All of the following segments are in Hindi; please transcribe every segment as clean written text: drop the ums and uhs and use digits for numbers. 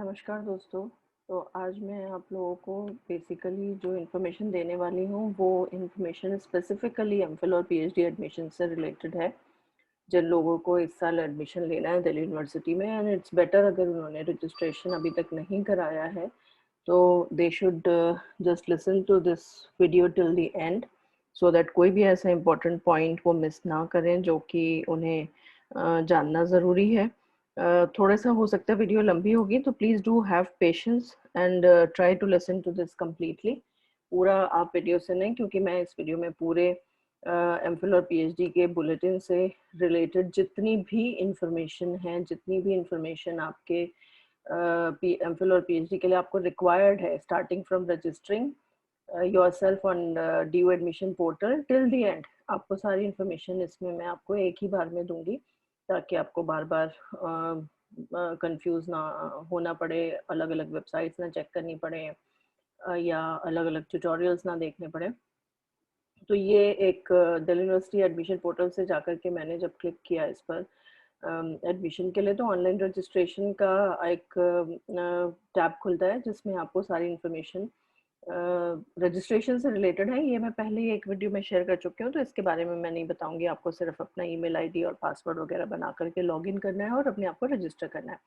नमस्कार दोस्तों। तो आज मैं आप लोगों को बेसिकली जो इन्फॉर्मेशन देने वाली हूँ वो इन्फॉर्मेशन स्पेसिफिकली एमफिल और पीएचडी एडमिशन से रिलेटेड है। जिन लोगों को इस साल एडमिशन लेना है दिल्ली यूनिवर्सिटी में, एंड इट्स बेटर अगर उन्होंने रजिस्ट्रेशन अभी तक नहीं कराया है तो they should just listen to this video till the end, so that कोई भी ऐसा इम्पोर्टेंट पॉइंट वो मिस ना करें जो कि उन्हें जानना ज़रूरी है। थोड़ा सा हो सकता है वीडियो लंबी होगी, तो please do have patience and try to listen to this completely. पूरा आप वीडियो सुनें क्योंकि मैं इस वीडियो में पूरे एमफिल और पीएचडी के बुलेटिन से रिलेटेड जितनी भी इंफॉर्मेशन है, जितनी भी इंफॉर्मेशन आपके एमफिल और पीएचडी के लिए आपको रिक्वायर्ड है, starting from registering yourself on due admission portal till the and, आपको सारी इंफॉर्मेशन इसमें मैं आपको एक ही बार में दूंगी ताकि आपको बार बार कंफ्यूज ना होना पड़े, अलग अलग वेबसाइट्स ना चेक करनी पड़े या अलग अलग ट्यूटोरियल्स ना देखने पड़े। तो ये एक दिल्ली यूनिवर्सिटी एडमिशन पोर्टल से जाकर के मैंने जब क्लिक किया इस पर एडमिशन के लिए, तो ऑनलाइन रजिस्ट्रेशन का एक टैब खुलता है जिसमें आपको सारी इंफॉर्मेशन रजिस्ट्रेशन से रिलेटेड है। ये मैं पहले ही एक वीडियो में शेयर कर चुकी हूँ, तो इसके बारे में मैं नहीं बताऊंगी। आपको सिर्फ अपना ईमेल आईडी और पासवर्ड वगैरह बना करके लॉगिन करना है और अपने आप को रजिस्टर करना है।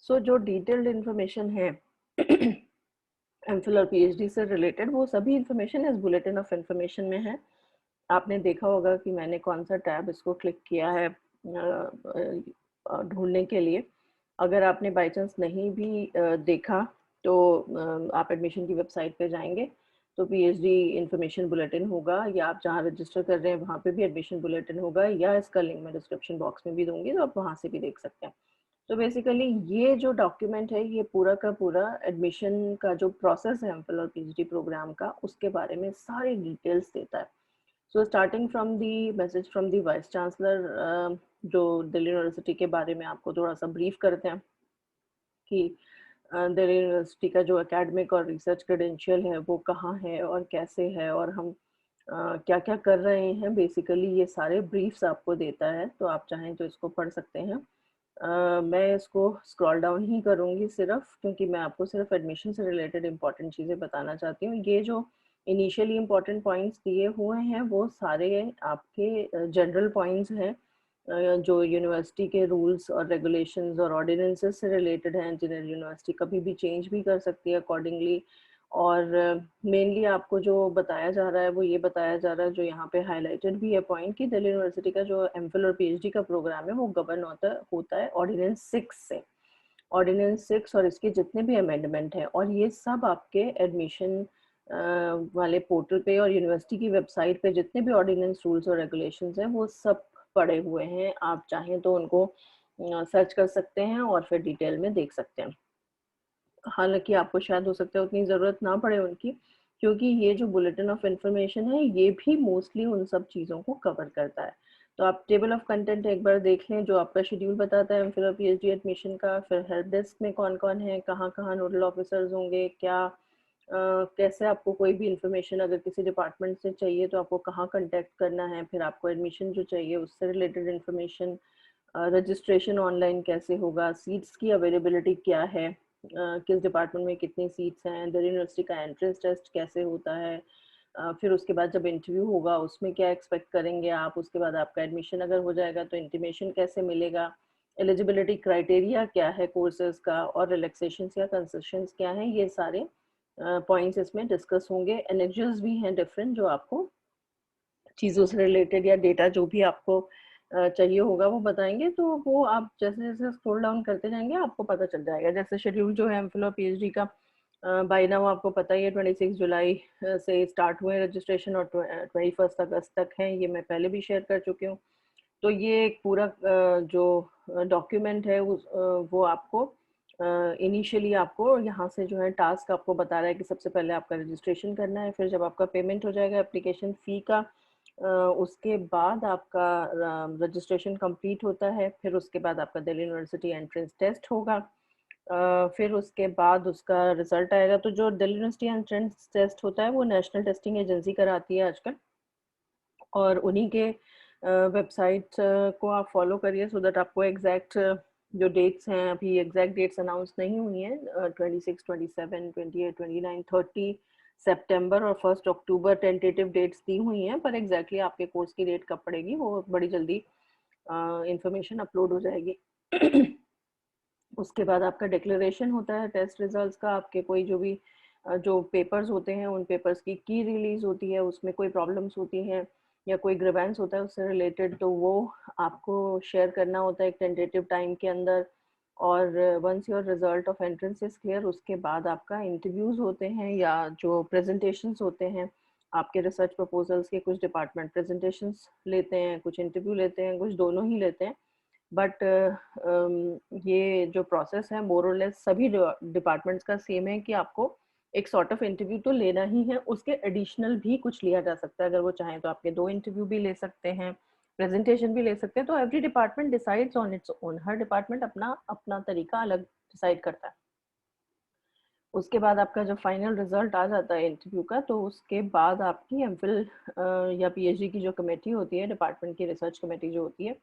सो जो डिटेल्ड इंफॉर्मेशन है एमफिल और पीएचडी से रिलेटेड, वो सभी इंफॉर्मेशन इस बुलेटिन ऑफ इंफॉर्मेशन में है। आपने देखा होगा कि मैंने कौन सा टैब इसको क्लिक किया है ढूंढने के लिए। अगर आपने बाय चांस नहीं भी देखा तो आप एडमिशन की वेबसाइट पे जाएंगे तो पीएचडी इंफॉर्मेशन बुलेटिन होगा, या आप जहाँ रजिस्टर कर रहे हैं वहाँ पे भी एडमिशन बुलेटिन होगा, या इसका लिंक मैं डिस्क्रिप्शन बॉक्स में भी दूंगी तो आप वहाँ से भी देख सकते हैं। तो बेसिकली ये जो डॉक्यूमेंट है ये पूरा का पूरा एडमिशन का जो प्रोसेस है एमफिल और पीएचडी प्रोग्राम का, उसके बारे में सारी डिटेल्स देता है। So starting from the message from the vice chancellor, जो दिल्ली यूनिवर्सिटी के बारे में आपको थोड़ा सा ब्रीफ करते हैं कि दिल्ली यूनिवर्सिटी का जो एकेडमिक और रिसर्च क्रेडेंशियल है वो कहाँ है और कैसे है, और हम क्या क्या कर रहे हैं। बेसिकली ये सारे ब्रीफ्स आपको देता है, तो आप चाहें तो इसको पढ़ सकते हैं। मैं इसको स्क्रॉल डाउन ही करूँगी सिर्फ, क्योंकि मैं आपको सिर्फ एडमिशन से रिलेटेड इंपॉर्टेंट चीज़ें बताना चाहती हूँ। ये जो इनिशियली इंपॉर्टेंट पॉइंट्स दिए हुए हैं वो सारे आपके जनरल पॉइंट्स हैं जो यूनिवर्सिटी के रूल्स और रेगुलेशंस और ऑर्डिनेंसेस से रिलेटेड हैं, जिन्हें यूनिवर्सिटी कभी भी चेंज भी कर सकती है अकॉर्डिंगली। और मेनली आपको जो बताया जा रहा है वो ये बताया जा रहा है, जो यहाँ पे हाईलाइटेड भी है पॉइंट, कि दिल्ली यूनिवर्सिटी का जो एमफिल और पीएचडी का प्रोग्राम है वो गवर्न होता है ऑर्डिनेंस 6 से। ऑर्डिनेंस 6 और इसके जितने भी अमेंडमेंट हैं, और ये सब आपके एडमिशन वाले पोर्टल पे और यूनिवर्सिटी की वेबसाइट पे जितने भी ऑर्डिनेंस रूल्स और रेगुलेशंस हैं वो सब पड़े हुए हैं। आप चाहें तो उनको सर्च कर सकते हैं और फिर डिटेल में देख सकते हैं। हालांकि आपको शायद हो सकता है उतनी ज़रूरत ना पड़े उनकी, क्योंकि ये जो बुलेटिन ऑफ इंफॉर्मेशन है ये भी मोस्टली उन सब चीज़ों को कवर करता है। तो आप टेबल ऑफ कंटेंट एक बार देख लें, जो आपका शेड्यूल बताता है फिर पीएचडी एडमिशन का, फिर हेल्प डेस्क में कौन कौन है, कहाँ कहाँ नोडल ऑफिसर्स होंगे, क्या कैसे आपको कोई भी इंफॉर्मेशन अगर किसी डिपार्टमेंट से चाहिए तो आपको कहाँ कांटेक्ट करना है, फिर आपको एडमिशन जो चाहिए उससे रिलेटेड इंफॉर्मेशन, रजिस्ट्रेशन ऑनलाइन कैसे होगा, सीट्स की अवेलेबिलिटी क्या है, किस डिपार्टमेंट में कितनी सीट्स हैं, दिल्ली यूनिवर्सिटी का एंट्रेंस टेस्ट कैसे होता है, फिर उसके बाद जब इंटरव्यू होगा उसमें क्या एक्सपेक्ट करेंगे आप, उसके बाद आपका एडमिशन अगर हो जाएगा तो इंटीमेशन कैसे मिलेगा, एलिजिबिलिटी क्राइटेरिया क्या है कोर्सेज का, और रिलैक्सेशन या कंसेशंस क्या हैं, ये सारे पॉइंट्स इसमें डिस्कस होंगे। एनेक्जर्स भी हैं डिफरेंट जो आपको चीज़ों से रिलेटेड या डेटा जो भी आपको चाहिए होगा वो बताएंगे। तो वो आप जैसे जैसे स्क्रॉल डाउन करते जाएंगे आपको पता चल जाएगा। जैसे शेड्यूल जो है एमफिल और पीएचडी का बाय नाउ आपको पता ही है 26 जुलाई से स्टार्ट हुए रजिस्ट्रेशन और 21 अगस्त तक है, ये मैं पहले भी शेयर कर चुकी हूँ। तो ये एक पूरा जो डॉक्यूमेंट है वो आपको इनिशियली आपको यहाँ से जो है टास्क आपको बता रहा है कि सबसे पहले आपका रजिस्ट्रेशन करना है, फिर जब आपका पेमेंट हो जाएगा एप्लीकेशन फ़ी का, उसके बाद आपका रजिस्ट्रेशन कंप्लीट होता है, फिर उसके बाद आपका दिल्ली यूनिवर्सिटी एंट्रेंस टेस्ट होगा, फिर उसके बाद उसका रिजल्ट आएगा। तो जो दिल्ली यूनिवर्सिटी एंट्रेंस टेस्ट होता है वो नेशनल टेस्टिंग एजेंसी कराती है आजकल, और उन्हीं के वेबसाइट को आप फॉलो करिए सो दैट आपको एग्जैक्ट जो डेट्स हैं अभी एग्जैक्ट डेट्स अनाउंस नहीं हुई हैं, 26, 27, 28, 29, 30 सितंबर और 1 अक्टूबर टेंटेटिव डेट्स दी हुई हैं, पर एग्जैक्टली आपके कोर्स की डेट कब पड़ेगी वो बड़ी जल्दी इंफॉर्मेशन अपलोड हो जाएगी। उसके बाद आपका डिक्लेरेशन होता है टेस्ट रिजल्ट्स का, आपके कोई जो भी जो पेपर्स होते हैं उन पेपर्स की रिलीज होती है, उसमें कोई प्रॉब्लम्स होती हैं या कोई ग्रीवेंस होता है उससे रिलेटेड, तो वो आपको शेयर करना होता है एक टेंटेटिव टाइम के अंदर। और once your result of entrance is clear, उसके बाद आपका इंटरव्यूज होते हैं या जो प्रेजेंटेशंस होते हैं आपके रिसर्च प्रपोजल्स के, कुछ डिपार्टमेंट प्रेजेंटेशंस लेते हैं, कुछ इंटरव्यू लेते हैं, कुछ दोनों ही लेते हैं। बट ये जो प्रोसेस है मोर और लेस सभी डिपार्टमेंट्स का सेम है कि आपको एक सॉर्ट ऑफ इंटरव्यू तो लेना ही है, उसके एडिशनल भी कुछ लिया जा सकता है अगर वो चाहें तो, आपके 2 इंटरव्यू भी ले सकते हैं, प्रेजेंटेशन भी ले सकते हैं। तो every department decides on its own, her department अपना अपना तरीका अलग डिसाइड करता है। उसके बाद आपका जब फाइनल रिजल्ट आ जाता है इंटरव्यू का, तो उसके बाद आपकी एमफिल या पीएचडी की जो कमेटी होती है, डिपार्टमेंट की रिसर्च कमेटी जो होती है,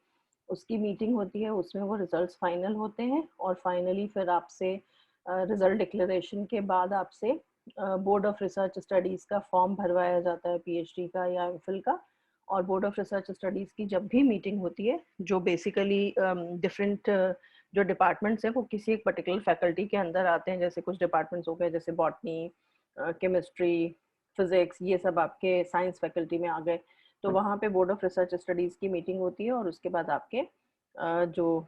उसकी मीटिंग होती है, उसमें वो रिजल्ट्स फाइनल होते हैं और फाइनली फिर आपसे रिजल्ट डिक्लेरेशन के बाद आपसे बोर्ड ऑफ रिसर्च स्टडीज़ का फॉर्म भरवाया जाता है पीएचडी का या एमफिल का। और बोर्ड ऑफ रिसर्च स्टडीज़ की जब भी मीटिंग होती है, जो बेसिकली डिफरेंट जो डिपार्टमेंट्स हैं वो किसी एक पर्टिकुलर फैकल्टी के अंदर आते हैं, जैसे कुछ डिपार्टमेंट्स हो गए जैसे बॉटनी, केमिस्ट्री, फिजिक्स, ये सब आपके साइंस फैकल्टी में आ गए, तो वहाँ पे बोर्ड ऑफ रिसर्च स्टडीज़ की मीटिंग होती है और उसके बाद आपके जो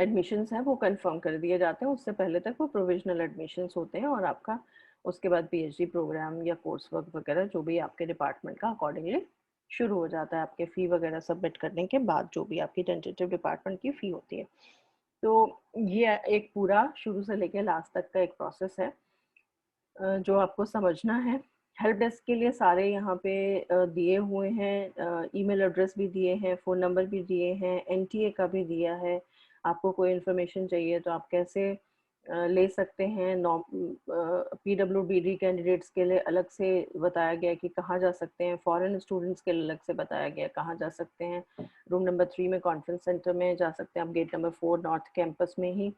एडमिशन्स हैं वो कंफर्म कर दिए जाते हैं। उससे पहले तक वो प्रोविजनल एडमिशन्स होते हैं और आपका उसके बाद पीएचडी प्रोग्राम या कोर्स वर्क वगैरह जो भी आपके डिपार्टमेंट का अकॉर्डिंगली शुरू हो जाता है, आपके फ़ी वगैरह सबमिट करने के बाद जो भी आपकी टेंटेटिव डिपार्टमेंट की फ़ी होती है। तो ये एक पूरा शुरू से लेके लास्ट तक का एक प्रोसेस है जो आपको समझना है। हेल्प डेस्क के लिए सारे यहाँ पे दिए हुए हैं, ईमेल एड्रेस भी दिए हैं, फ़ोन नंबर भी दिए हैं, एनटीए का भी दिया है। आपको कोई इन्फॉर्मेशन चाहिए तो आप कैसे ले सकते हैं। पीडब्ल्यूडी कैंडिडेट्स के लिए अलग से बताया गया कि कहाँ जा सकते हैं, फॉरेन स्टूडेंट्स के लिए अलग से बताया गया कहाँ जा सकते हैं। रूम नंबर 3 में कॉन्फ्रेंस सेंटर में जा सकते हैं आप, गेट नंबर 4 नॉर्थ कैंपस में ही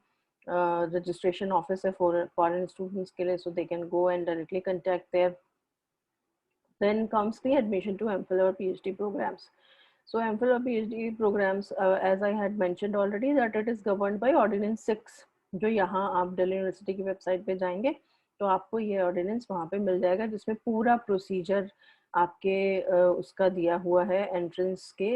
registration office है for foreign students के लिए, so they can go and directly contact there. Then comes the admission to MPhil or PhD programs. So MPhil or PhD programs, as I had mentioned already, that it is governed by Ordinance 6. जो यहाँ आप दिल्ली यूनिवर्सिटी की वेबसाइट पे जाएंगे तो आपको ये ऑर्डिनेंस वहाँ पे मिल जाएगा, जिसमें पूरा प्रोसीजर आपके उसका दिया हुआ है एंट्रेंस के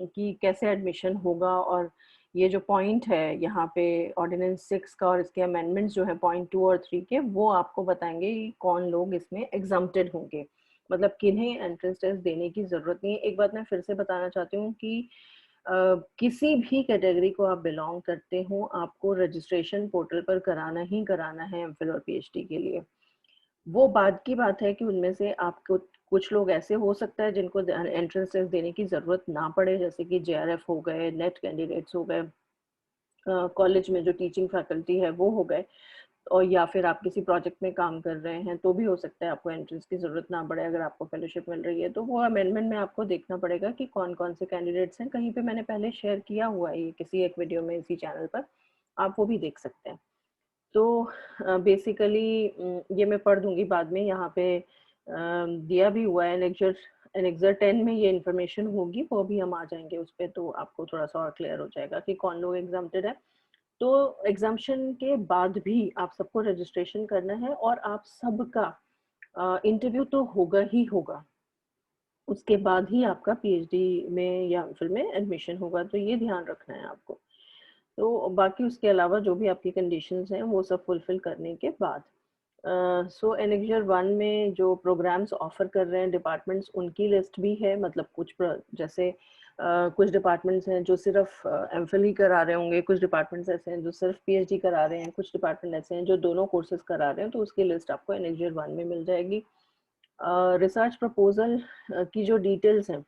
कि कैसे एडमिशन होगा। और ये जो पॉइंट है यहाँ पे ऑर्डिनेंस 6 का और इसके अमेंडमेंट्स जो है पॉइंट 2 और 3 के, वो आपको बताएंगे कि कौन लोग इसमें एग्जम्प्टेड होंगे, मतलब किन्हें एंट्रेंस टेस्ट देने की जरूरत नहीं है। एक बात मैं फिर से बताना चाहती हूँ कि किसी भी कैटेगरी को आप बिलोंग करते हो, आपको रजिस्ट्रेशन पोर्टल पर कराना ही कराना है एमफिल और पीएचडी के लिए। वो बात की बात है कि उनमें से आपको कुछ लोग ऐसे हो सकता है जिनको एंट्रेंस टेस्ट देने की जरूरत ना पड़े, जैसे कि जेआरएफ हो गए, नेट कैंडिडेट्स हो गए, कॉलेज में जो टीचिंग फैकल्टी है वो हो गए, और या फिर आप किसी प्रोजेक्ट में काम कर रहे हैं तो भी हो सकता है आपको एंट्रेंस की ज़रूरत ना पड़े अगर आपको फेलोशिप मिल रही है। तो वो अमेंडमेंट में आपको देखना पड़ेगा कि कौन कौन से कैंडिडेट्स हैं, कहीं पे मैंने पहले शेयर किया हुआ है ये किसी एक वीडियो में इसी चैनल पर, आप वो भी देख सकते हैं। तो बेसिकली ये मैं पढ़ दूंगी बाद में, यहाँ पे दिया भी हुआ है एनेक्सर 10 में ये इन्फॉर्मेशन होगी, वो भी हम आ जाएंगे उस पर, तो आपको थोड़ा सा और क्लियर हो जाएगा कि कौन लोग एग्जाम्प्टेड है। तो एग्जाम्शन के बाद भी आप सबको रजिस्ट्रेशन करना है और आप सबका इंटरव्यू तो होगा ही होगा, उसके बाद ही आपका पीएचडी में या फिर में एडमिशन होगा, तो ये ध्यान रखना है आपको। तो बाकी उसके अलावा जो भी आपकी कंडीशंस हैं वो सब फुलफिल करने के बाद सो एनेक्सर 1 में जो प्रोग्राम्स ऑफर कर रहे हैं डिपार्टमेंट्स, उनकी लिस्ट भी है। मतलब कुछ जैसे कुछ डिपार्टमेंट्स हैं जो सिर्फ एमफिल ही करा रहे होंगे, कुछ डिपार्टमेंट्स ऐसे हैं जो सिर्फ पीएचडी करा रहे हैं, कुछ डिपार्टमेंट ऐसे हैं जो दोनों कोर्सेज करा रहे हैं, तो उसकी लिस्ट आपको एनेक्सर 1 में मिल जाएगी। रिसर्च प्रपोजल की जो डिटेल्स हैं,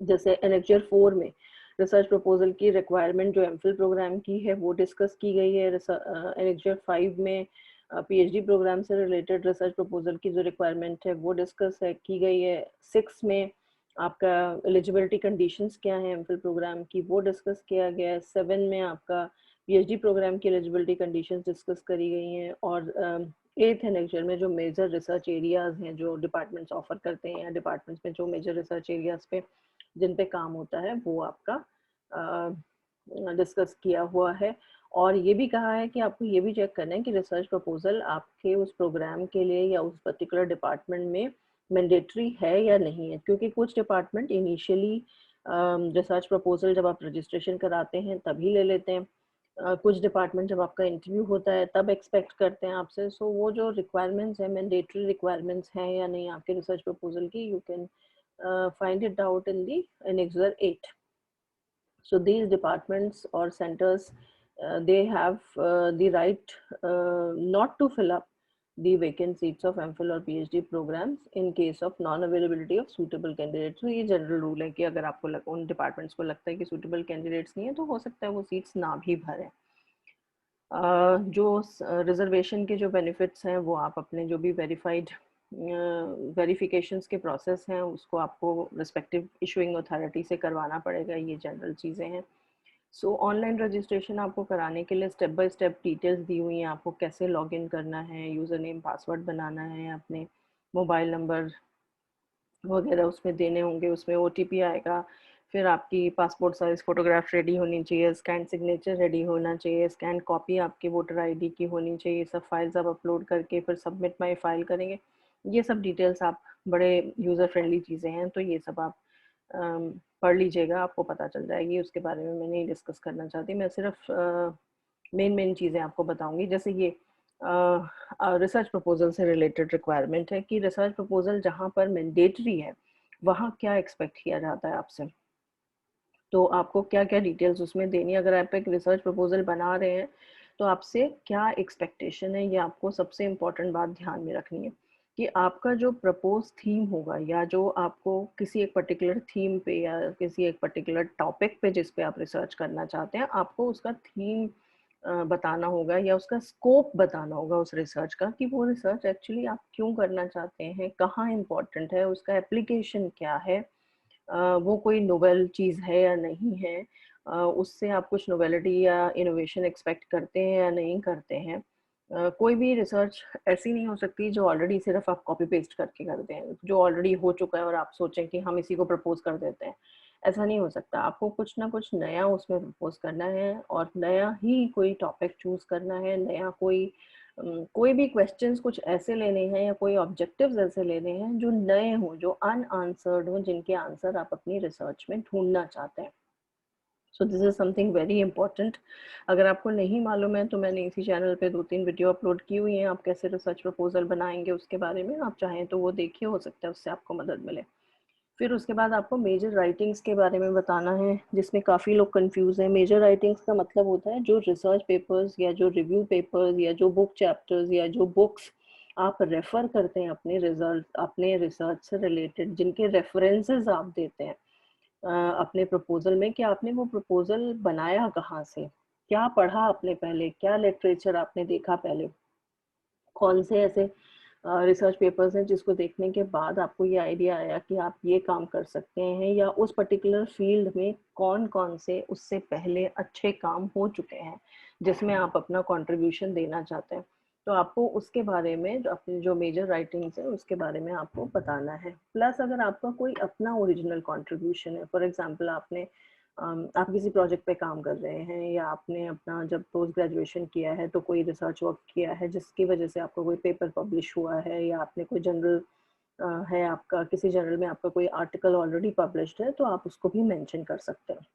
जैसे एनेक्सर 4 में रिसर्च प्रपोजल की रिक्वायरमेंट जो एमफिल प्रोग्राम की है वो डिस्कस की गई है। एनेक्सर 5 में पीएचडी प्रोग्राम से रिलेटेड रिसर्च प्रपोजल की जो रिक्वायरमेंट है वो डिस्कस की गई है। 6 में आपका एलिजिबिलिटी कंडीशंस क्या है एमफिल प्रोग्राम की, वो डिस्कस किया गया है। 7 में आपका पीएचडी प्रोग्राम की एलिजिबिलिटी कंडीशंस डिस्कस करी गई हैं। और 8th है लेक्चर में जो मेजर रिसर्च एरियाज हैं जो डिपार्टमेंट्स ऑफर करते हैं, या डिपार्टमेंट्स में जो मेजर रिसर्च एरियाज पे जिन पे काम होता है वो आपका डिस्कस किया हुआ है। और ये भी कहा है कि आपको ये भी चेक करना है कि रिसर्च प्रपोजल आपके उस प्रोग्राम के लिए या उस पर्टिकुलर डिपार्टमेंट में मैंडेटरी है या नहीं है, क्योंकि कुछ डिपार्टमेंट इनिशियली रिसर्च प्रपोजल जब आप रजिस्ट्रेशन कराते हैं तभी ले लेते हैं, कुछ डिपार्टमेंट जब आपका इंटरव्यू होता है तब एक्सपेक्ट करते हैं आपसे। सो वो जो रिक्वायरमेंट्स हैं, मैंडेटरी रिक्वायरमेंट्स हैं या नहीं आपके रिसर्च प्रपोजल की, you can find it out in the annexure 8. So these departments or centers, they have the right not to fill up the vacant seats of MPhil or PhD programs in case of non-availability of suitable candidates. So ये general rule है कि अगर आपको उन departments को लगता है कि suitable candidates नहीं है तो हो सकता है वो seats ना भी भरें। जो रिजर्वेशन के जो बेनिफिट्स हैं वो आप अपने जो भी वेरीफाइड वेरिफिकेशंस के प्रोसेस हैं उसको आपको रिस्पेक्टिव इशूइंग अथॉरिटी से करवाना पड़ेगा, ये जनरल चीज़ें हैं। सो ऑनलाइन रजिस्ट्रेशन आपको कराने के लिए स्टेप बाय स्टेप डिटेल्स दी हुई हैं, आपको कैसे लॉगिन करना है, यूज़र नेम पासवर्ड बनाना है, अपने मोबाइल नंबर वगैरह उसमें देने होंगे, उसमें ओटीपी आएगा, फिर आपकी पासपोर्ट साइज़ फ़ोटोग्राफ रेडी होनी चाहिए, स्कैन सिग्नेचर रेडी होना चाहिए, स्कैन कॉपी आपकी वोटर आईडी की होनी चाहिए, सब फाइल्स आप अपलोड करके फिर सबमिट माई फाइल करेंगे। ये सब डिटेल्स आप, बड़े यूज़र फ्रेंडली चीज़ें हैं तो ये सब आप पढ़ लीजिएगा, आपको पता चल जाएगी। उसके बारे में मैं नहीं डिस्कस करना चाहती, मैं सिर्फ मेन चीज़ें आपको बताऊंगी। जैसे ये रिसर्च प्रपोजल से रिलेटेड रिक्वायरमेंट है कि रिसर्च प्रपोजल जहाँ पर मैंडेटरी है वहाँ क्या एक्सपेक्ट किया जाता है आपसे, तो आपको क्या क्या डिटेल्स उसमें देनी है। अगर आप एक रिसर्च प्रपोजल बना रहे हैं तो आपसे क्या एक्सपेक्टेशन है, ये आपको सबसे इम्पोर्टेंट बात ध्यान में रखनी है कि आपका जो प्रपोज थीम होगा या जो आपको किसी एक पर्टिकुलर थीम पे या किसी एक पर्टिकुलर टॉपिक पे जिस पे आप रिसर्च करना चाहते हैं, आपको उसका थीम बताना होगा या उसका स्कोप बताना होगा उस रिसर्च का, कि वो रिसर्च एक्चुअली आप क्यों करना चाहते हैं, कहाँ इम्पोर्टेंट है, उसका एप्लीकेशन क्या है, वो कोई नोवेल चीज़ है या नहीं है, उससे आप कुछ नोवेलिटी या इनोवेशन एक्सपेक्ट करते हैं या नहीं करते हैं। कोई भी रिसर्च ऐसी नहीं हो सकती जो ऑलरेडी सिर्फ आप कॉपी पेस्ट करके करते हैं, जो ऑलरेडी हो चुका है और आप सोचें कि हम इसी को प्रपोज कर देते हैं, ऐसा नहीं हो सकता। आपको कुछ ना कुछ नया उसमें प्रपोज करना है और नया ही कोई टॉपिक चूज करना है, नया कोई भी क्वेश्चंस कुछ ऐसे लेने हैं या कोई ऑब्जेक्टिव्स ऐसे लेने हैं जो नए हों, जो अनआंसर्ड हों, जिनके आंसर आप अपनी रिसर्च में ढूंढना चाहते हैं। So this is something very important. अगर आपको नहीं मालूम है तो मैंने इसी चैनल पे 2-3 वीडियो अपलोड की हुई हैं, आप कैसे रिसर्च प्रपोजल बनाएंगे उसके बारे में, आप चाहें तो वो देखिए, हो सकता है उससे आपको मदद मिले। फिर उसके बाद आपको मेजर राइटिंग्स के बारे में बताना है, जिसमें काफ़ी लोग कंफ्यूज हैं। मेजर राइटिंग्स का मतलब होता है जो रिसर्च पेपर्स या जो रिव्यू पेपर्स या जो बुक चैप्टर्स या जो बुक्स आप रेफर करते हैं अपने रिसर्च से रिलेटेड, जिनके रेफरेंसेस आप देते हैं अपने प्रपोजल में, कि आपने वो प्रपोजल बनाया कहाँ से, क्या पढ़ा आपने पहले, क्या लिटरेचर आपने देखा पहले, कौन से ऐसे रिसर्च पेपर्स हैं जिसको देखने के बाद आपको ये आइडिया आया कि आप ये काम कर सकते हैं, या उस पर्टिकुलर फील्ड में कौन कौन से उससे पहले अच्छे काम हो चुके हैं जिसमें आप अपना कंट्रीब्यूशन देना चाहते हैं। तो आपको उसके बारे में, जो अपनी जो मेजर राइटिंग्स है उसके बारे में आपको बताना है। प्लस अगर आपका कोई अपना ओरिजिनल कंट्रीब्यूशन है, फॉर एग्जांपल आप किसी प्रोजेक्ट पे काम कर रहे हैं या आपने अपना जब पोस्ट ग्रेजुएशन किया है तो कोई रिसर्च वर्क किया है जिसकी वजह से आपका कोई पेपर पब्लिश हुआ है, या आपने कोई जर्नल है आपका, किसी जर्नल में आपका कोई आर्टिकल ऑलरेडी पब्लिश्ड है, तो आप उसको भी मेंशन कर सकते हैं।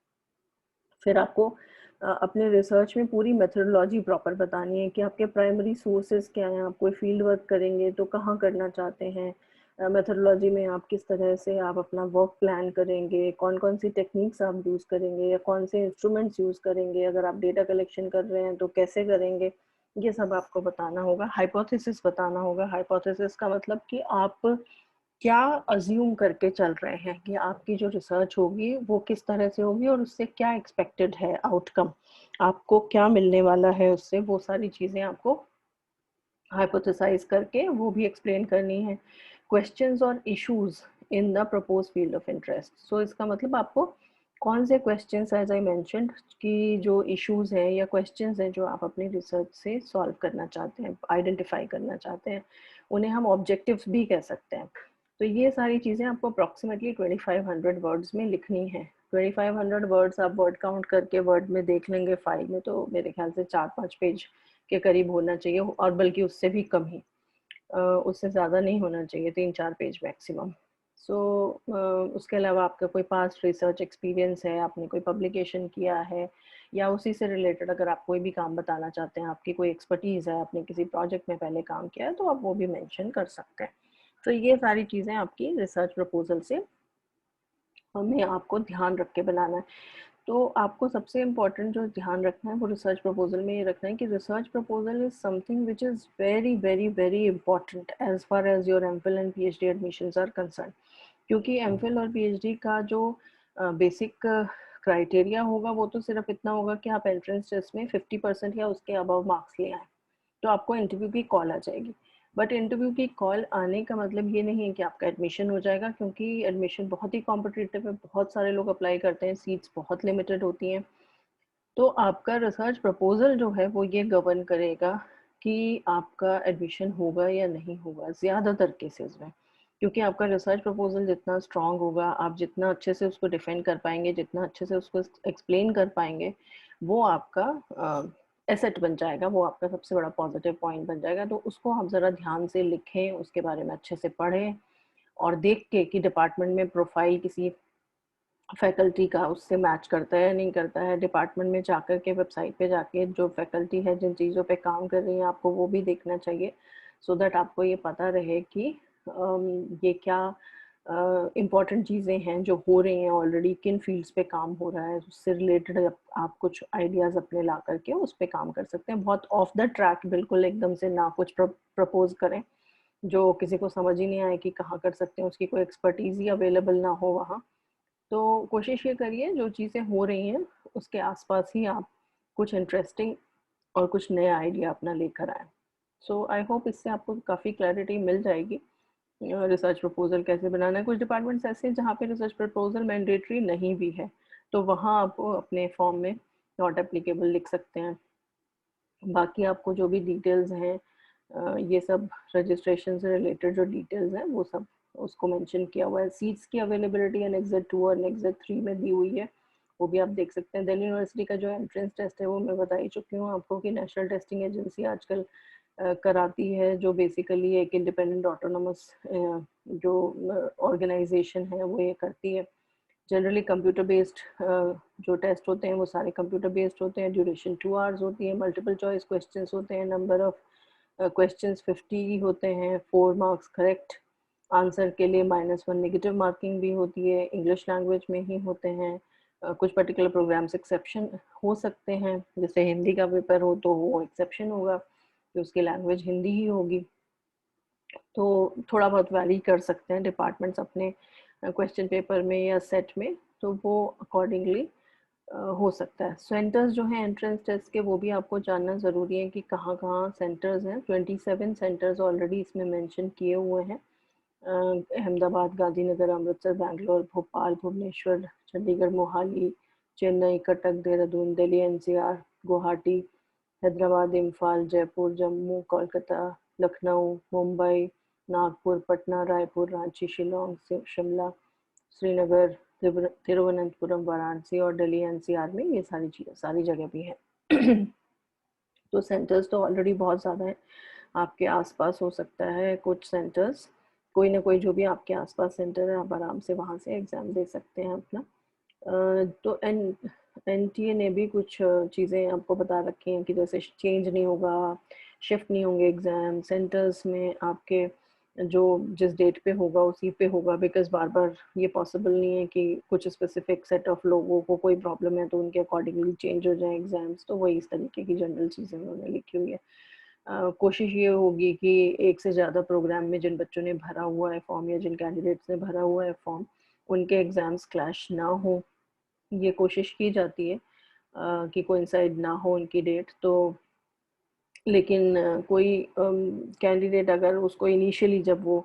फिर आपको अपने रिसर्च में पूरी मेथडोलॉजी प्रॉपर बतानी है कि आपके प्राइमरी सोर्सेज क्या हैं, आप कोई फील्ड वर्क करेंगे तो कहाँ करना चाहते हैं, मेथडोलॉजी में आप किस तरह से आप अपना वर्क प्लान करेंगे, कौन कौन सी टेक्निक्स आप यूज़ करेंगे या कौन से इंस्ट्रूमेंट्स यूज़ करेंगे, अगर आप डेटा कलेक्शन कर रहे हैं तो कैसे करेंगे, ये सब आपको बताना होगा। हाइपोथेसिस बताना होगा। हाइपोथेसिस का मतलब कि आप क्या अज्यूम करके चल रहे हैं कि आपकी जो रिसर्च होगी वो किस तरह से होगी और उससे क्या एक्सपेक्टेड है आउटकम, आपको क्या मिलने वाला है उससे, वो सारी चीज़ें आपको हाइपोथेसाइज करके वो भी एक्सप्लेन करनी है। क्वेश्चंस और issues in the propose field of interest. So इसका मतलब आपको कौन से क्वेश्चंस, एज आई मेंशनड, कि जो इश्यूज हैं या क्वेश्चंस हैं जो आप अपनी रिसर्च से सॉल्व करना चाहते हैं, आइडेंटिफाई करना चाहते हैं, उन्हें हम ऑब्जेक्टिव्स भी कह सकते हैं। तो ये सारी चीज़ें आपको अप्रॉक्सीमेटली 2500 वर्ड्स में लिखनी है। 2500 वर्ड्स आप वर्ड काउंट करके वर्ड में देख लेंगे फाइल में, तो मेरे ख्याल से 4-5 पेज के करीब होना चाहिए, और बल्कि उससे भी कम ही, उससे ज़्यादा नहीं होना चाहिए, 3-4 पेज मैक्सिमम। सो उसके अलावा आपका कोई पास्ट रिसर्च एक्सपीरियंस है, आपने कोई पब्लिकेशन किया है, या उसी से रिलेटेड अगर आप कोई भी काम बताना चाहते हैं, आपकी कोई एक्सपर्टीज़ है, आपने किसी प्रोजेक्ट में पहले काम किया है, तो आप वो भी मेंशन कर सकते हैं। तो ये सारी चीज़ें आपकी रिसर्च प्रपोजल से हमें आपको ध्यान रख के बनाना है। तो आपको सबसे इम्पोर्टेंट जो ध्यान रखना है वो रिसर्च प्रपोजल में ये रखना है कि research proposal is something which is very very very important as far as your MPhil and PhD admissions are concern. क्योंकि एमफिल और पीएचडी का जो बेसिक क्राइटेरिया होगा वो तो सिर्फ इतना होगा कि आप एंट्रेंस टेस्ट में 50% या उसके अबव मार्क्स ले आए, तो आपको इंटरव्यू की कॉल आ जाएगी। बट इंटरव्यू की कॉल आने का मतलब ये नहीं है कि आपका एडमिशन हो जाएगा, क्योंकि एडमिशन बहुत ही कॉम्पिटिटिव है, बहुत सारे लोग अप्लाई करते हैं, सीट्स बहुत लिमिटेड होती हैं। तो आपका रिसर्च प्रपोजल जो है वो ये गवर्न करेगा कि आपका एडमिशन होगा या नहीं होगा ज़्यादातर केसेस में। क्योंकि आपका रिसर्च प्रपोजल जितना स्ट्रांग होगा, आप जितना अच्छे से उसको डिफेंड कर पाएंगे, जितना अच्छे से उसको एक्सप्लेन कर पाएंगे, वो आपका एसेट बन जाएगा, वो आपका सबसे बड़ा पॉजिटिव पॉइंट बन जाएगा। तो उसको आप ज़रा ध्यान से लिखें, उसके बारे में अच्छे से पढ़ें, और देख के कि डिपार्टमेंट में प्रोफाइल किसी फैकल्टी का उससे मैच करता है या नहीं करता है। डिपार्टमेंट में जाकर के, वेबसाइट पे जाके जो फैकल्टी है जिन चीज़ों पे काम कर रही है, आपको वो भी देखना चाहिए, सो दैट आपको ये पता रहे कि ये क्या इम्पॉर्टेंट चीज़ें हैं जो हो रही हैं ऑलरेडी, किन फील्ड्स पे काम हो रहा है, उससे रिलेटेड आप कुछ आइडियाज़ अपने ला करके उस पर काम कर सकते हैं। बहुत ऑफ द ट्रैक बिल्कुल एकदम से ना कुछ प्रपोज करें जो किसी को समझ ही नहीं आए कि कहाँ कर सकते हैं, उसकी कोई एक्सपर्टीज़ ही अवेलेबल ना हो वहाँ। तो कोशिश ये करिए जो चीज़ें हो रही हैं उसके आसपास ही आप कुछ इंटरेस्टिंग और कुछ नया आइडिया अपना लेकर आएँ। सो आई होप इससे आपको काफ़ी क्लैरिटी मिल जाएगी रिसर्च प्रपोजल कैसे बनाना है। कुछ डिपार्टमेंट्स ऐसे हैं जहाँ पे रिसर्च प्रपोजल मैंडेटरी नहीं भी है, तो वहाँ आप अपने फॉर्म में नॉट एप्लीकेबल लिख सकते हैं। बाकी आपको जो भी डिटेल्स हैं, ये सब रजिस्ट्रेशन से रिलेटेड जो डिटेल्स हैं वो सब उसको मेंशन किया हुआ है। सीट्स की अवेलेबिलिटी एनेक्सर 2 और एनेक्सर 3 में दी हुई है, वो भी आप देख सकते हैं। दिल्ली यूनिवर्सिटी का जो एंट्रेंस टेस्ट है वो मैं बता ही चुकी हूँ आपको कि नेशनल टेस्टिंग एजेंसी आजकल कराती है, जो बेसिकली एक इंडिपेंडेंट ऑटोनोमस जो ऑर्गेनाइजेशन है वो ये करती है। जनरली कंप्यूटर बेस्ड जो टेस्ट होते हैं वो सारे कंप्यूटर बेस्ड होते हैं, ड्यूरेशन 2 आवर्स होती है, मल्टीपल चॉइस क्वेश्चंस होते हैं, नंबर ऑफ क्वेश्चंस 50 होते हैं, 4 मार्क्स करेक्ट आंसर के लिए, -1 नेगेटिव मार्किंग भी होती है, इंग्लिश लैंग्वेज में ही होते हैं। कुछ पर्टिकुलर प्रोग्राम्स एक्सेप्शन हो सकते हैं, जैसे हिंदी का पेपर हो तो वो एक्सेप्शन होगा कि उसकी लैंग्वेज हिंदी ही होगी। तो थोड़ा बहुत वैरी कर सकते हैं डिपार्टमेंट्स अपने क्वेश्चन पेपर में या सेट में, तो वो अकॉर्डिंगली हो सकता है। सेंटर्स जो हैं एंट्रेंस टेस्ट के वो भी आपको जानना ज़रूरी है कि कहाँ कहाँ सेंटर्स हैं। 27 सेंटर्स ऑलरेडी इसमें मेंशन किए हुए हैं। अहमदाबाद, गांधीनगर, अमृतसर, बैंगलोर, भोपाल, भुवनेश्वर, चंडीगढ़, मोहाली, चेन्नई, कटक, देहरादून, दिल्ली एनसीआर, गुवाहाटी, हैदराबाद, इम्फाल, जयपुर, जम्मू, कोलकाता, लखनऊ, मुंबई, नागपुर, पटना, रायपुर, रांची, शिलोंग, शिमला, श्रीनगर, तिरुवनंतपुरम, वाराणसी और दिल्ली एनसीआर में ये सारी जगह भी हैं। तो सेंटर्स तो ऑलरेडी बहुत ज़्यादा हैं। आपके आसपास हो सकता है कुछ सेंटर्स, कोई ना कोई जो भी आपके आसपास सेंटर है, आप आराम से वहाँ से एग्ज़ाम दे सकते हैं अपना। तो एनटीए ने भी कुछ चीज़ें आपको बता रखी हैं कि जैसे चेंज नहीं होगा, शिफ्ट नहीं होंगे एग्ज़ाम, सेंटर्स में आपके जो जिस डेट पे होगा उसी पे होगा, बिकॉज़ बार-बार ये पॉसिबल नहीं है कि कुछ स्पेसिफिक सेट ऑफ लोगों को कोई प्रॉब्लम है तो उनके अकॉर्डिंगली चेंज हो जाए एग्ज़ाम्स। तो वही इस तरीके की जनरल चीज़ें उन्होंने लिखी हुई है। कोशिश ये होगी कि एक से ज़्यादा प्रोग्राम में जिन बच्चों ने भरा हुआ है फॉर्म या जिन कैंडिडेट्स ने भरा हुआ है फॉर्म, उनके एग्ज़ाम्स क्लैश ना हो, ये कोशिश की जाती है कि कोइंसाइड ना हो उनकी डेट। तो लेकिन कोई कैंडिडेट अगर उसको इनिशियली जब वो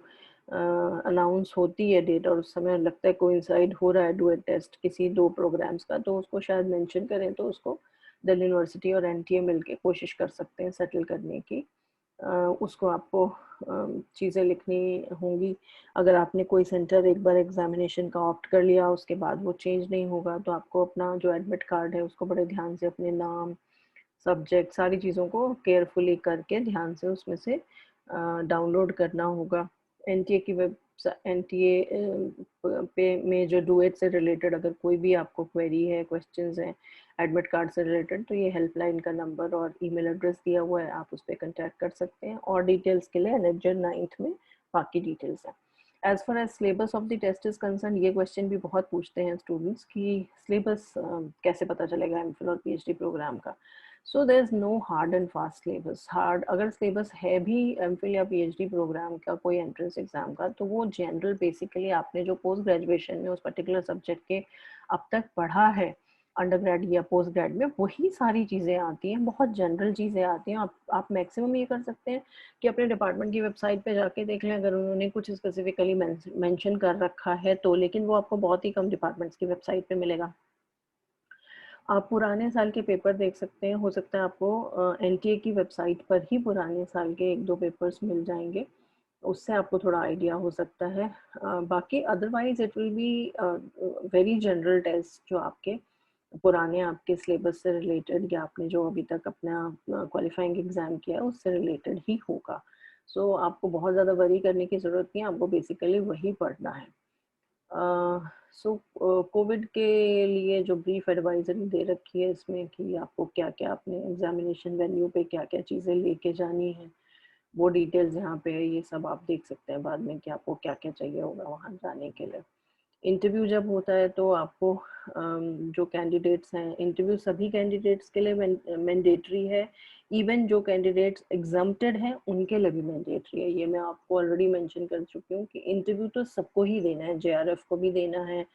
अनाउंस होती है डेट और उस समय लगता है कोइंसाइड हो रहा है डुएट टेस्ट किसी 2 प्रोग्राम्स का, तो उसको शायद मेंशन करें, तो उसको दिल्ली यूनिवर्सिटी और एनटीए मिलके कोशिश कर सकते हैं सेटल करने की। उसको आपको चीज़ें लिखनी होंगी। अगर आपने कोई सेंटर एक बार एग्ज़ामिनेशन का ऑप्ट कर लिया, उसके बाद वो चेंज नहीं होगा, तो आपको अपना जो एडमिट कार्ड है उसको बड़े ध्यान से अपने नाम, सब्जेक्ट सारी चीज़ों को केयरफुली करके ध्यान से उसमें से डाउनलोड करना होगा। एनटीए की एनटीए पे में जो डुएट से रिलेटेड अगर कोई भी आपको क्वेरी है, क्वेश्चंस हैं एडमिट कार्ड से रिलेटेड, तो ये हेल्पलाइन का नंबर और ईमेल एड्रेस दिया हुआ है, आप उस पर कॉन्टैक्ट कर सकते हैं। और डिटेल्स के लिए एनएफजेड 9th में बाकी डिटेल्स हैं। As far as syllabus of the test is concern, ये क्वेश्चन भी बहुत पूछते हैं स्टूडेंट्स कि सिलेबस कैसे पता चलेगा एमफिल और पीएचडी प्रोग्राम का। So there is no hard and fast syllabus. Hard अगर सिलेबस है भी एमफिल या पीएचडी प्रोग्राम का कोई एंट्रेंस एग्जाम का, तो वो जनरल बेसिकली आपने जो पोस्ट ग्रेजुएशन में उस पर्टिकुलर सब्जेक्ट के अब तक पढ़ा है अंडर ग्रेड या पोस्ट ग्रेड में, वही सारी चीज़ें आती हैं, बहुत जनरल चीज़ें आती हैं। आप मैक्सिमम ये कर सकते हैं कि अपने डिपार्टमेंट की वेबसाइट पे जाके देख लें अगर उन्होंने कुछ स्पेसिफिकली मेंशन कर रखा है तो, लेकिन वो आपको बहुत ही कम डिपार्टमेंट्स की वेबसाइट पे मिलेगा। आप पुराने साल के पेपर देख सकते हैं, हो सकता है आपको एनटीए की वेबसाइट पर ही पुराने साल के 1-2 पेपर्स मिल जाएंगे, उससे आपको थोड़ा आइडिया हो सकता है। बाकी otherwise it will be very general test जो आपके पुराने आपके सिलेबस से रिलेटेड या आपने जो अभी तक अपना क्वालिफाइंग एग्जाम किया है उससे रिलेटेड ही होगा। सो आपको बहुत ज़्यादा वरी करने की ज़रूरत नहीं है, आपको बेसिकली वही पढ़ना है। सो कोविड के लिए जो ब्रीफ एडवाइजरी दे रखी है इसमें कि आपको क्या क्या अपने एग्जामिनेशन वेन्यू पे क्या क्या चीज़ें लेके जानी है, वो डिटेल्स यहाँ पे है, ये सब आप देख सकते हैं बाद में कि आपको क्या क्या चाहिए होगा वहाँ जाने के लिए। इंटरव्यू जब होता है तो आपको जो कैंडिडेट्स हैं, इंटरव्यू सभी कैंडिडेट्स के लिए मैंडेटरी है, इवन जो कैंडिडेट्स एग्जम्प्टेड हैं उनके लिए भी मैंडेटरी है। ये मैं आपको ऑलरेडी मेंशन कर चुकी हूँ कि इंटरव्यू तो सबको ही देना है, जेआरएफ को भी देना है,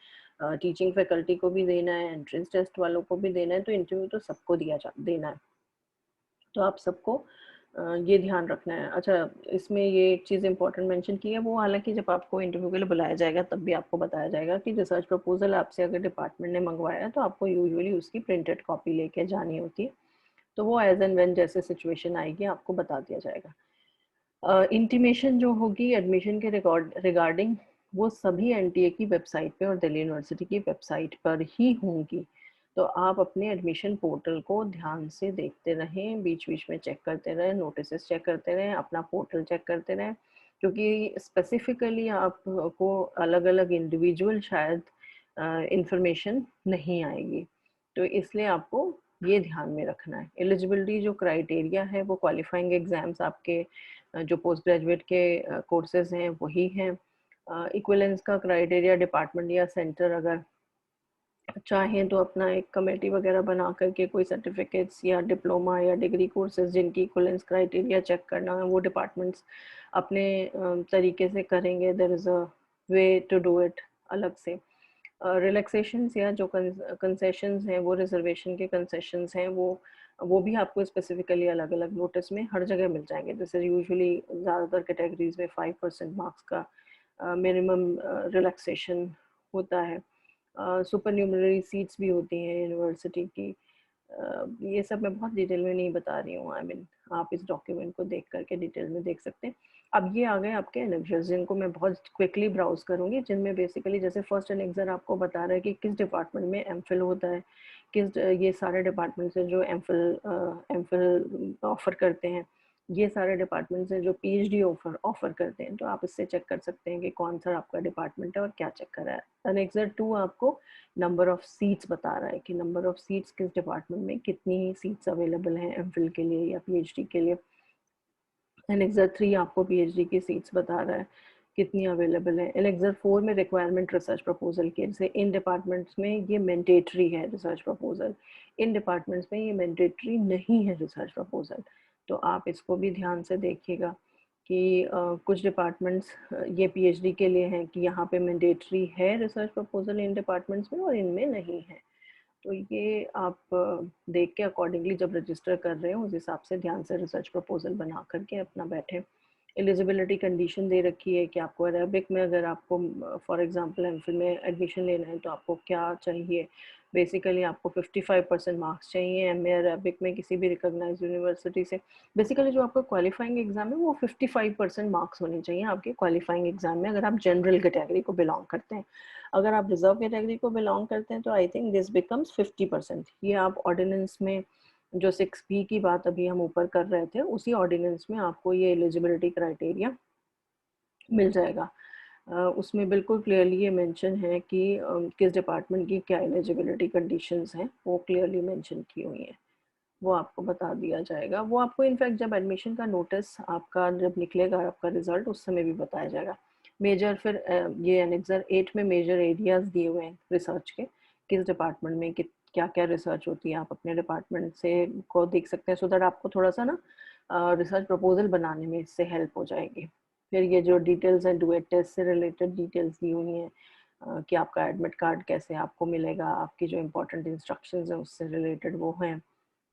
टीचिंग फैकल्टी को भी देना है, एंट्रेंस टेस्ट वालों को भी देना है, तो इंटरव्यू तो सबको देना है। तो आप सबको ये ध्यान रखना है। अच्छा, इसमें ये एक चीज़ इंपॉर्टेंट मेंशन की है, वो हालांकि जब आपको इंटरव्यू के लिए बुलाया जाएगा तब भी आपको बताया जाएगा कि रिसर्च प्रपोजल आपसे अगर डिपार्टमेंट ने मंगवाया है तो आपको यूजुअली उसकी प्रिंटेड कॉपी लेके जानी होती है, तो वो एज एंड व्हेन जैसे सिचुएशन आएगी आपको बता दिया जाएगा। इंटीमेशन जो होगी एडमिशन के रिगार्डिंग, वो सभी एनटीए की वेबसाइट पे और दिल्ली यूनिवर्सिटी की वेबसाइट पर ही होंगी। तो आप अपने एडमिशन पोर्टल को ध्यान से देखते रहें, बीच बीच में चेक करते रहें, नोटिस चेक करते रहें, अपना पोर्टल चेक करते रहें, क्योंकि स्पेसिफिकली आपको अलग अलग इंडिविजुअल शायद इंफॉर्मेशन नहीं आएगी, तो इसलिए आपको ये ध्यान में रखना है। एलिजिबिलिटी जो क्राइटेरिया है वो क्वालिफाइंग एग्जाम्स आपके जो पोस्ट ग्रेजुएट के कोर्सेज हैं वही हैं। इक्विलेंस का क्राइटेरिया डिपार्टमेंट या सेंटर अगर चाहें तो अपना एक कमेटी वगैरह बना करके कोई सर्टिफिकेट्स या डिप्लोमा या डिग्री कोर्सेज जिनकी इक्विलेंस क्राइटेरिया चेक करना है वो डिपार्टमेंट्स अपने तरीके से करेंगे। There is a way to do it अलग से। रिलैक्सेशंस या जो कंसेशंस हैं, वो रिजर्वेशन के कंसेशंस हैं, वो भी आपको स्पेसिफिकली अलग अलग नोटिस में हर जगह मिल जाएंगे। जैसे यूजुअली ज़्यादातर कैटेगरीज में 5% मार्क्स का मिनिमम रिलैक्सेशन होता है। सुपर न्यूमररी सीट्स भी होती हैं यूनिवर्सिटी की। ये सब मैं बहुत डिटेल में नहीं बता रही हूँ, आई मीन आप इस डॉक्यूमेंट को देख करके डिटेल में देख सकते हैं। अब ये आ गए आपके एनेक्सर्स जिनको मैं बहुत क्विकली ब्राउज करूँगी, जिनमें बेसिकली जैसे फर्स्ट एनेक्सर आपको बता रहा है कि किस डिपार्टमेंट में एमफिल होता है, किस ये सारे डिपार्टमेंट्स हैं जो एमफिल ऑफर करते हैं, ये सारे डिपार्टमेंट्स हैं जो पीएचडी ऑफर ऑफर करते हैं, तो आप इससे चेक कर सकते हैं कि कौन सा आपका डिपार्टमेंट है और क्या चेक कर रहा है। एनेक्सर 2 आपको नंबर ऑफ सीट्स बता रहा है कि नंबर ऑफ सीट्स किस डिपार्टमेंट में कितनी सीट्स अवेलेबल हैं एमफिल के लिए या पीएचडी के लिए। एनेक्सर 3 आपको पीएचडी की सीट्स बता रहा है कितनी अवेलेबल है। एनेक्सर 4 में रिक्वायरमेंट रिसर्च प्रपोजल के, जैसे इन डिपार्टमेंट्स में ये मैंडेटरी है रिसर्च प्रपोजल, इन डिपार्टमेंट्स में ये मैंडेटरी नहीं है रिसर्च प्रपोजल, तो आप इसको भी ध्यान से देखिएगा कि कुछ डिपार्टमेंट्स ये पीएचडी के लिए हैं कि यहाँ पे मैंडेटरी है रिसर्च प्रपोजल इन डिपार्टमेंट्स में और इनमें नहीं है। तो ये आप देख के अकॉर्डिंगली जब रजिस्टर कर रहे हो उस हिसाब से ध्यान से रिसर्च प्रपोजल बना करके अपना बैठे। एलिजिबिलिटी कंडीशन दे रखी है कि आपको अरेबिक में, अगर आपको फॉर एग्जांपल एमफिल में एडमिशन लेना है तो आपको क्या चाहिए। बेसिकली आपको 55% मार्क्स चाहिए एमए अरेबिक में किसी भी रिकॉग्नाइज्ड यूनिवर्सिटी से। बेसिकली जो आपका क्वालिफाइंग एग्जाम है वो 55% मार्क्स होने चाहिए आपके क्वालिफाइंग एग्जाम में, अगर आप जनरल कैटेगरी को बिलोंग करते हैं। अगर आप रिजर्व कैटेगरी को बिलोंग करते हैं तो आई थिंक दिस बिकम्स 50%। ये आप ऑर्डिनेंस में जो 6B की बात अभी हम ऊपर कर रहे थे, उसी ऑर्डिनेंस में आपको ये एलिजिबिलिटी क्राइटेरिया मिल जाएगा। उसमें बिल्कुल क्लियरली ये मेंशन है कि किस डिपार्टमेंट की क्या एलिजिबिलिटी कंडीशंस हैं, वो क्लियरली मेंशन की हुई हैं। वो आपको बता दिया जाएगा। वो आपको इनफैक्ट जब एडमिशन का नोटिस आपका जब निकलेगा, आपका रिजल्ट, उस समय भी बताया जाएगा। मेजर फिर ये एनेक्सर 8 में मेजर एरियाज दिए हुए हैं रिसर्च के, किस डिपार्टमेंट में क्या क्या रिसर्च होती है, आप अपने डिपार्टमेंट से को देख सकते हैं, सो दैट आपको थोड़ा सा ना रिसर्च प्रपोजल बनाने में इससे हेल्प हो जाएगी। फिर ये जो डिटेल्स हैं डुएट टेस्ट से रिलेटेड डिटेल्स दी हुई हैं, कि आपका एडमिट कार्ड कैसे आपको मिलेगा, आपकी जो इम्पोर्टेंट इंस्ट्रक्शंस हैं उससे रिलेटेड वो हैं,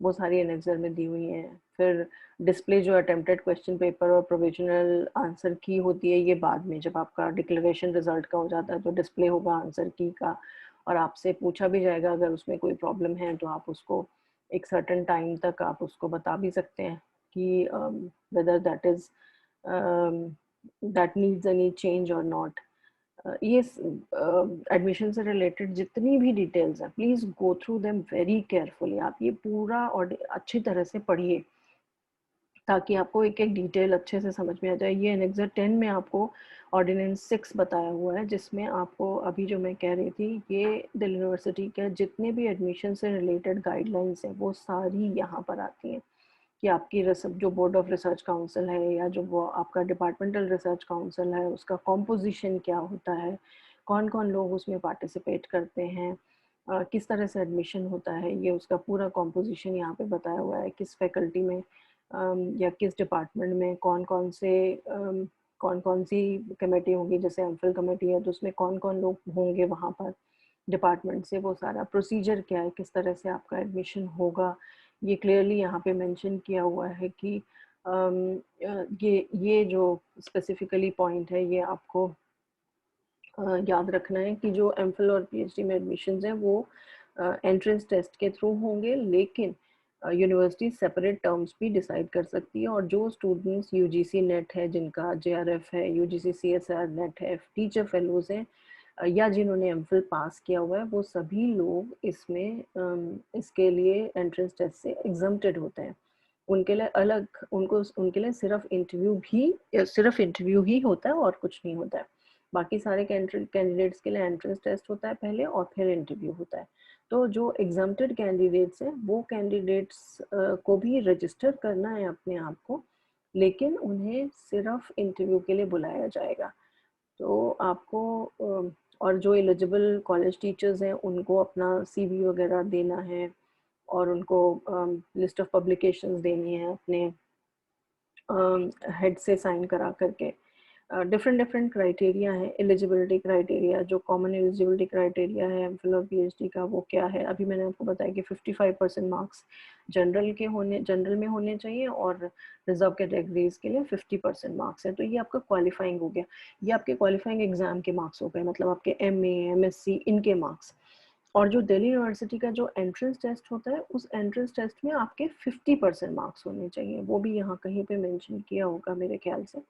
वो सारी एनेक्सर में दी हुई हैं। फिर डिस्प्ले जो अटेम्प्टेड क्वेश्चन पेपर और प्रोविजनल आंसर की होती है, ये बाद में जब आपका डिक्लेरेशन रिजल्ट का हो जाता है तो डिस्प्ले होगा आंसर की का, और आपसे पूछा भी जाएगा अगर उसमें कोई प्रॉब्लम है तो आप उसको एक सर्टेन टाइम तक आप उसको बता भी सकते हैं कि whether that is that needs any change और नॉट। ये एडमिशन से रिलेटेड जितनी भी डिटेल्स हैं, please go through them very carefully. आप ये पूरा और अच्छी तरह से पढ़िए ताकि आपको एक एक डिटेल अच्छे से समझ में आ जाए। ये एनेक्सर 10 में आपको ऑर्डिनेंस 6 बताया हुआ है, जिसमें आपको अभी जो मैं कह रही थी, ये दिल्ली यूनिवर्सिटी के जितने भी एडमिशन से रिलेटेड गाइडलाइंस हैं वो सारी यहाँ पर आती हैं कि आपकी जो बोर्ड ऑफ रिसर्च काउंसिल है या जो वो आपका डिपार्टमेंटल रिसर्च काउंसिल है, उसका कॉम्पोजिशन क्या होता है, कौन कौन लोग उसमें पार्टिसिपेट करते हैं, किस तरह से एडमिशन होता है, ये उसका पूरा कॉम्पोजिशन यहाँ पे बताया हुआ है। किस फैकल्टी में या किस डिपार्टमेंट में कौन कौन सी कमेटी होगी, जैसे एमफिल कमेटी है तो उसमें कौन कौन लोग होंगे वहाँ पर डिपार्टमेंट से, वो सारा प्रोसीजर क्या है, किस तरह से आपका एडमिशन होगा, ये क्लियरली यहाँ पे मेंशन किया हुआ है कि ये जो स्पेसिफिकली पॉइंट है ये आपको याद रखना है कि जो एमफिल और पीएचडी में एडमिशन्स हैं वो एंट्रेंस टेस्ट के थ्रू होंगे, लेकिन यूनिवर्सिटी सेपरेट टर्म्स भी डिसाइड कर सकती है। और जो स्टूडेंट्स यूजीसी नेट है, जिनका जेआरएफ है, यूजीसी सीएसआर नेट है, टीचर फेलोज हैं, या जिन्होंने एमफिल पास किया हुआ है, वो सभी लोग इसमें इसके लिए एंट्रेंस टेस्ट से एग्जम्प्टेड होते हैं। उनके लिए अलग उनके लिए सिर्फ इंटरव्यू ही होता है और कुछ नहीं होता है। बाकी सारे कैंडिडेट्स के लिए एंट्रेंस टेस्ट होता है पहले और फिर इंटरव्यू होता है। तो जो एग्जम्प्टेड कैंडिडेट्स हैं वो कैंडिडेट्स को भी रजिस्टर करना है अपने आप को, लेकिन उन्हें सिर्फ इंटरव्यू के लिए बुलाया जाएगा। तो आपको और जो एलिजिबल कॉलेज टीचर्स हैं उनको अपना सीवी वगैरह देना है और उनको लिस्ट ऑफ पब्लिकेशंस देनी है अपने हेड से साइन करा करके। डिफरेंट डिफरेंट क्राइटेरिया है एलिजिबिलिटी क्राइटेरिया। जो कॉमन एलिजिबिलिटी क्राइटेरिया है एमफिल और पीएचडी का, वो क्या है, अभी मैंने आपको बताया कि 55% मार्क्स जनरल में होने चाहिए और रिजर्व कैटेगरीज के लिए 50% मार्क्स है। तो ये आपका क्वालिफाइंग हो गया, ये आपके क्वालिफाइंग एग्जाम के मार्क्स हो गए, मतलब आपके एमए एमएससी इनके मार्क्स। और जो दिल्ली यूनिवर्सिटी का जो एंट्रेंस टेस्ट होता है, उस एंट्रेंस टेस्ट में आपके 50% मार्क्स होने चाहिए। वो भी यहाँ कहीं पे मेंशन किया होगा मेरे ख्याल से,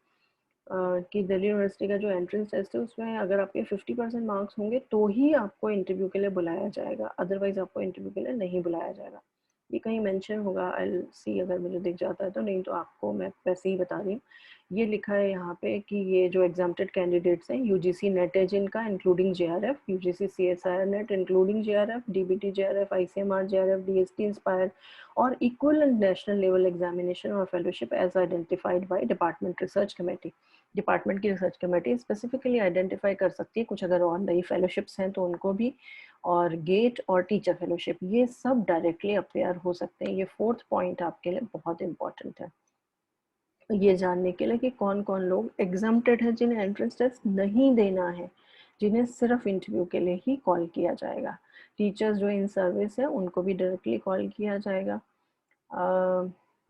कि दिल्ली यूनिवर्सिटी का जो एंट्रेंस टेस्ट है उसमें अगर आपके 50% मार्क्स होंगे तो ही आपको इंटरव्यू के लिए बुलाया जाएगा, अदरवाइज आपको इंटरव्यू के लिए नहीं बुलाया जाएगा। ये कहीं मेंशन होगा, आई सी अगर मुझे दिख जाता है तो, नहीं तो आपको मैं वैसे ही बता रही हूँ। ये लिखा है यहाँ पे कि ये जो एग्जाम्प्टेड कैंडिडेट्स हैं, यूजीसी नेट है जिनका including JRF, UGC CSIR NET including JRF, DBT JRF, ICMR JRF, DST INSPIRE और इक्विवेलेंट नेशनल लेवल एग्जामिनेशन और fellowship as identified by department research committee. Department की रिसर्च कमेटी स्पेसिफिकली आइडेंटिफाई कर सकती है कुछ अगर और नई फेलोशिप्स हैं तो उनको भी, और गेट और टीचर फेलोशिप ये सब डायरेक्टली अपेयर हो सकते हैं। ये 4th पॉइंट आपके लिए बहुत इंपॉर्टेंट है ये जानने के लिए कि कौन कौन लोग एग्जम्प्टेड है, जिन्हें एंट्रेंस टेस्ट नहीं देना है, जिन्हें सिर्फ इंटरव्यू के लिए ही कॉल किया जाएगा। टीचर्स जो इन सर्विस है उनको भी डायरेक्टली कॉल किया जाएगा।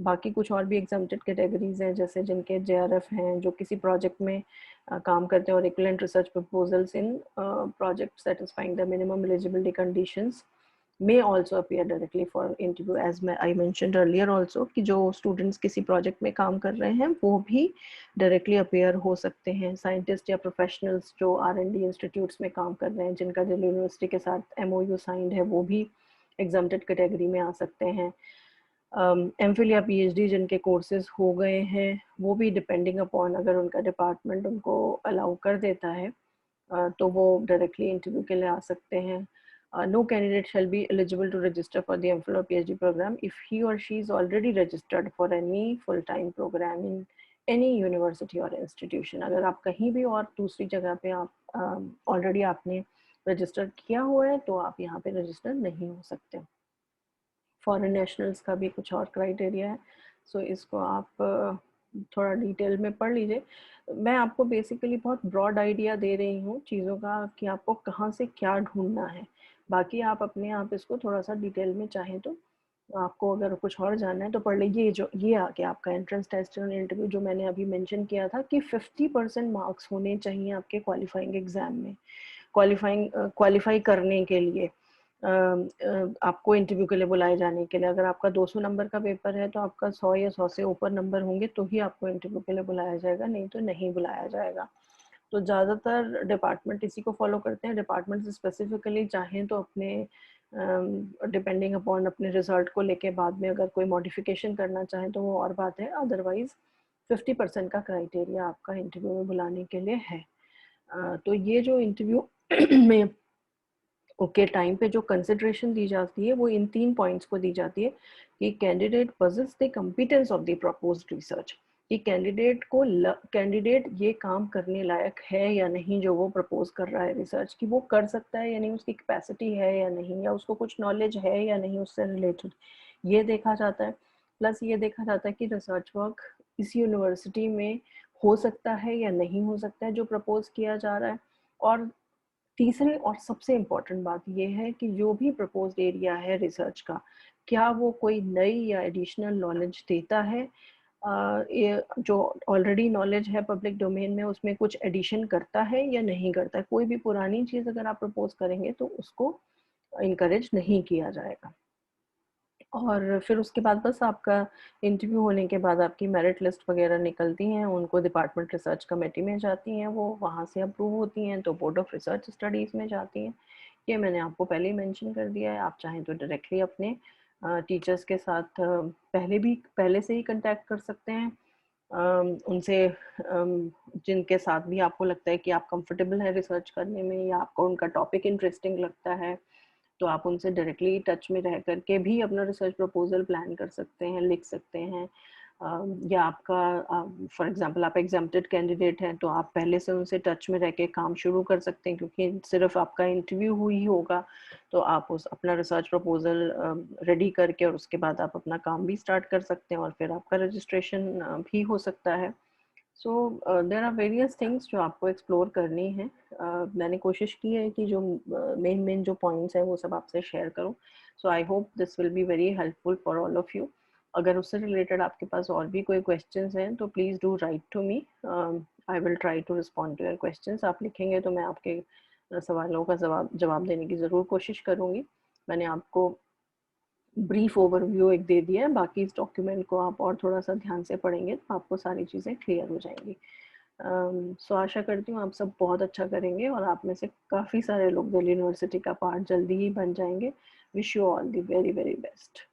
बाकी कुछ और भी एग्जाम्प्टेड कैटेगरीज हैं, जैसे जिनके JRF हैं, जो किसी प्रोजेक्ट में काम करते हैं, और equivalent research proposals in project satisfying the minimum eligibility conditions may also appear directly for interview, as I mentioned earlier also, कि जो students किसी project में काम कर रहे हैं वो भी directly appear हो सकते हैं। Scientists या professionals जो R&D institutes में काम कर रहे हैं, जिनका दिल्ली यूनिवर्सिटी के साथ MOU signed है, वो भी exempted category में आ सकते हैं। MPhil या PhD जिनके कोर्सेज हो गए हैं, वो भी डिपेंडिंग अपॉन अगर उनका डिपार्टमेंट उनको अलाउ कर देता है तो वो डायरेक्टली इंटरव्यू के लिए आ सकते हैं। No candidate shall be eligible to register for the MPhil or PhD program if he or she is already registered for any full-time program in any university or institution। अगर आप कहीं भी और दूसरी जगह पे आप ऑलरेडी आपने रजिस्टर किया हुआ है तो आप यहाँ पे रजिस्टर नहीं हो सकते। फॉरेन नेशनल्स का भी कुछ और क्राइटेरिया है, सो इसको आप थोड़ा डिटेल में पढ़ लीजिए। मैं आपको बेसिकली बहुत ब्रॉड आइडिया दे रही हूँ चीज़ों का कि आपको कहाँ से क्या ढूंढना है, बाकी आप अपने आप इसको थोड़ा सा डिटेल में चाहें तो आपको अगर कुछ और जानना है तो पढ़ लीजिए। जो ये आ गया आपका एंट्रेंस टेस्ट और इंटरव्यू, जो मैंने अभी मेंशन किया था कि 50% मार्क्स होने चाहिए आपके क्वालिफाइंग एग्जाम में। क्वालिफाई करने के लिए आपको इंटरव्यू के लिए बुलाए जाने के लिए, अगर आपका 200 नंबर का पेपर है तो आपका 100 या 100 से ऊपर नंबर होंगे तो ही आपको इंटरव्यू के लिए बुलाया जाएगा, नहीं तो नहीं बुलाया जाएगा। तो ज़्यादातर डिपार्टमेंट इसी को फॉलो करते हैं। डिपार्टमेंट स्पेसिफिकली चाहें तो अपने डिपेंडिंग अपॉन अपने रिजल्ट को लेके बाद में अगर कोई मॉडिफिकेशन करना चाहें तो वो और बात है, अदरवाइज 50% का क्राइटेरिया आपका इंटरव्यू में बुलाने के लिए है। तो ये जो इंटरव्यू में ओके टाइम पे जो कंसिडरेशन दी जाती है वो इन 3 पॉइंट्स को दी जाती है कि candidate possess the competence of the proposed research, कि कैंडिडेट ये काम करने लायक है या नहीं जो वो प्रपोज कर रहा है रिसर्च, कि वो कर सकता है या नहीं, उसकी कैपेसिटी है या नहीं, या उसको कुछ नॉलेज है या नहीं उससे रिलेटेड, ये देखा जाता है। प्लस ये देखा जाता है कि रिसर्च वर्क इस यूनिवर्सिटी में हो सकता है या नहीं हो सकता है जो प्रपोज किया जा रहा है। और तीसरी और सबसे इम्पॉर्टेंट बात यह है कि जो भी प्रपोज्ड एरिया है रिसर्च का, क्या वो कोई नई या एडिशनल नॉलेज देता है, ये जो ऑलरेडी नॉलेज है पब्लिक डोमेन में उसमें कुछ एडिशन करता है या नहीं करता है। कोई भी पुरानी चीज़ अगर आप प्रपोज करेंगे तो उसको इनकरेज नहीं किया जाएगा। और फिर उसके बाद बस आपका इंटरव्यू होने के बाद आपकी मेरिट लिस्ट वगैरह निकलती हैं, उनको डिपार्टमेंट रिसर्च कमेटी में जाती हैं, वो वहाँ से अप्रूव होती हैं तो बोर्ड ऑफ रिसर्च स्टडीज़ में जाती हैं। ये मैंने आपको पहले ही मेंशन कर दिया है। आप चाहें तो डायरेक्टली अपने टीचर्स के साथ पहले से ही कांटेक्ट कर सकते हैं। उनसे जिनके साथ भी आपको लगता है कि आप कंफर्टेबल हैं रिसर्च करने में या आपको उनका टॉपिक इंटरेस्टिंग लगता है, तो आप उनसे डायरेक्टली टच में रह करके भी अपना रिसर्च प्रपोजल प्लान कर सकते हैं, लिख सकते हैं। या आपका फॉर एग्जांपल आप एग्जाम्प्टेड कैंडिडेट हैं तो आप पहले से उनसे टच में रह के काम शुरू कर सकते हैं, क्योंकि सिर्फ आपका इंटरव्यू हुई होगा तो आप उस अपना रिसर्च प्रपोजल रेडी करके और उसके बाद आप अपना काम भी स्टार्ट कर सकते हैं और फिर आपका रजिस्ट्रेशन भी हो सकता है। सो देर आर वेरियस थिंग्स जो आपको एक्सप्लोर करनी है। मैंने कोशिश की है कि जो मेन जो पॉइंट्स हैं वो सब आपसे शेयर करूं। So I hope this will be very helpful for all of you. अगर उससे रिलेटेड आपके पास और भी कोई क्वेश्चंस हैं तो please do write to me. I will try to respond to your questions. आप लिखेंगे तो मैं आपके सवालों का जवाब देने की ज़रूर कोशिश करूँगी। मैंने आपको ब्रीफ ओवरव्यू एक दे दिया है, बाकी इस डॉक्यूमेंट को आप और थोड़ा सा ध्यान से पढ़ेंगे तो आपको सारी चीज़ें क्लियर हो जाएंगी। सो आशा करती हूँ आप सब बहुत अच्छा करेंगे और आप में से काफ़ी सारे लोग दिल्ली यूनिवर्सिटी का पार्ट जल्दी ही बन जाएंगे। Wish you all the very very best.